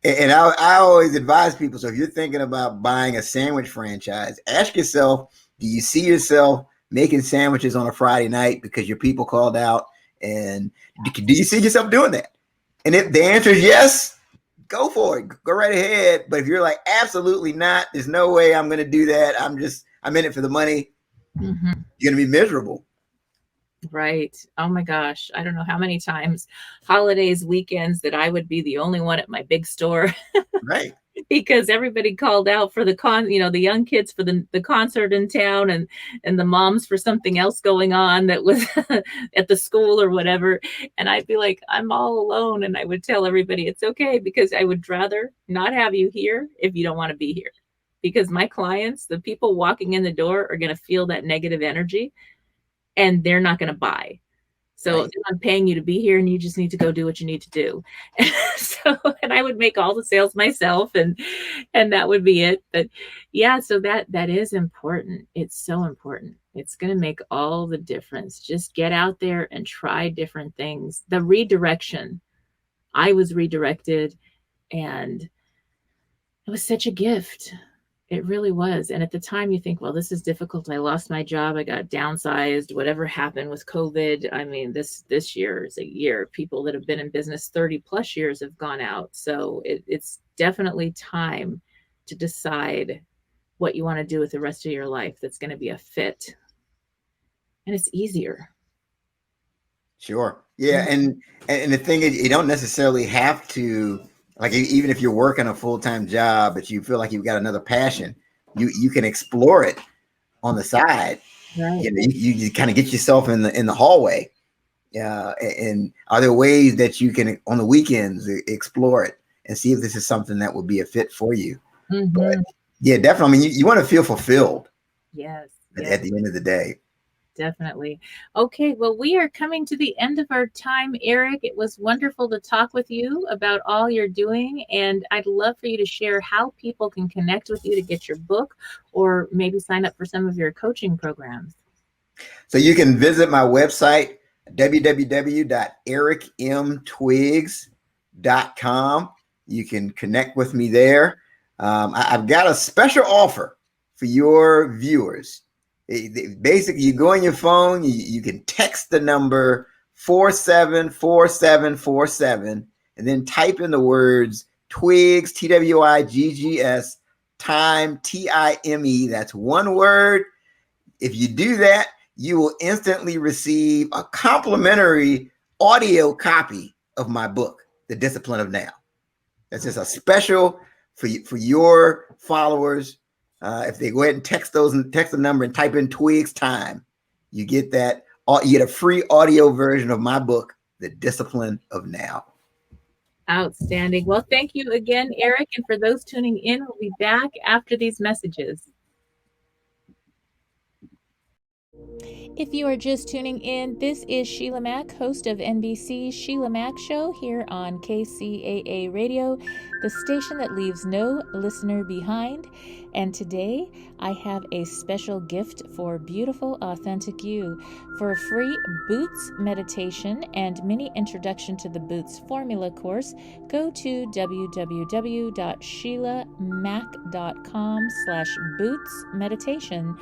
And I always advise people, so if you're thinking about buying a sandwich franchise, ask yourself, do you see yourself making sandwiches on a Friday night because your people called out? And do you see yourself doing that? And if the answer is yes, go for it. Go right ahead. But if you're like, absolutely not, there's no way I'm going to do that, I'm in it for the money, mm-hmm. You're going to be miserable. Right. Oh my gosh. I don't know how many times, holidays, weekends, that I would be the only one at my big store. Right. Because everybody called out for the young kids for the concert in town, and the moms for something else going on that was at the school or whatever. And I'd be like, I'm all alone. And I would tell everybody it's okay, because I would rather not have you here if you don't want to be here. because my clients, the people walking in the door, are going to feel that negative energy and they're not going to buy. So Right. I'm paying you to be here and you just need to go do what you need to do. And I would make all the sales myself and that would be it. But yeah, so that is important. It's so important. It's going to make all the difference. Just get out there and try different things. The redirection. I was redirected and it was such a gift. It really was. And at the time you think, well, this is difficult. I lost my job. I got downsized, whatever happened with COVID. I mean, this year is a year. People that have been in business 30 plus years have gone out. So it's definitely time to decide what you want to do with the rest of your life that's going to be a fit. And it's easier. Sure. Yeah. And the thing is, you don't necessarily have to, like, even if you're working a full-time job, but you feel like you've got another passion, you can explore it on the side. Right. You know, you kind of get yourself in the hallway. And are there ways that you can, on the weekends, explore it and see if this is something that would be a fit for you? Mm-hmm. But yeah, definitely. I mean, you want to feel fulfilled. Yes. At the end of the day. Definitely. Okay, well, we are coming to the end of our time, Eric. It was wonderful to talk with you about all you're doing, and I'd love for you to share how people can connect with you to get your book or maybe sign up for some of your coaching programs. So you can visit my website, www.ericmtwiggs.com. You can connect with me there. I've got a special offer for your viewers. Basically, you go on your phone, you can text the number 474747 and then type in the words Twiggs, Twiggs, time, time. That's one word. If you do that, you will instantly receive a complimentary audio copy of my book, The Discipline of Now. That's just a special for your followers. If they go ahead and text the number and type in Twiggs time, you get that. You get a free audio version of my book, The Discipline of Now. Outstanding. Well, thank you again, Eric. And for those tuning in, we'll be back after these messages. If you are just tuning in, this is Sheila Mack, host of NBC's Sheila Mack Show here on KCAA Radio, the station that leaves no listener behind. And today I have a special gift for beautiful, authentic you. For a free Boots meditation and mini introduction to the Boots formula course, go to www.sheilamack.com/Boots meditation.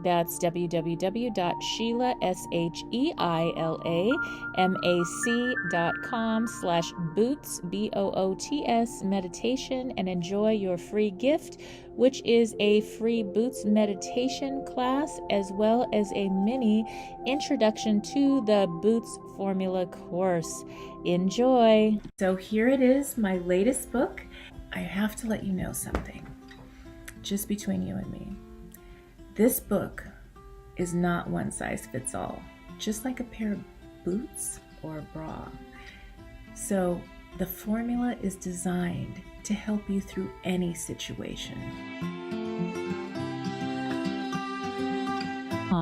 That's www.SheilamaC.com/Boots, BOOTS meditation, and enjoy your free gift, which is a free Boots meditation class, as well as a mini introduction to the Boots formula course. Enjoy. So here it is, my latest book. I have to let you know something, just between you and me. This book is not one size fits all, just like a pair of boots or a bra. So the formula is designed to help you through any situation.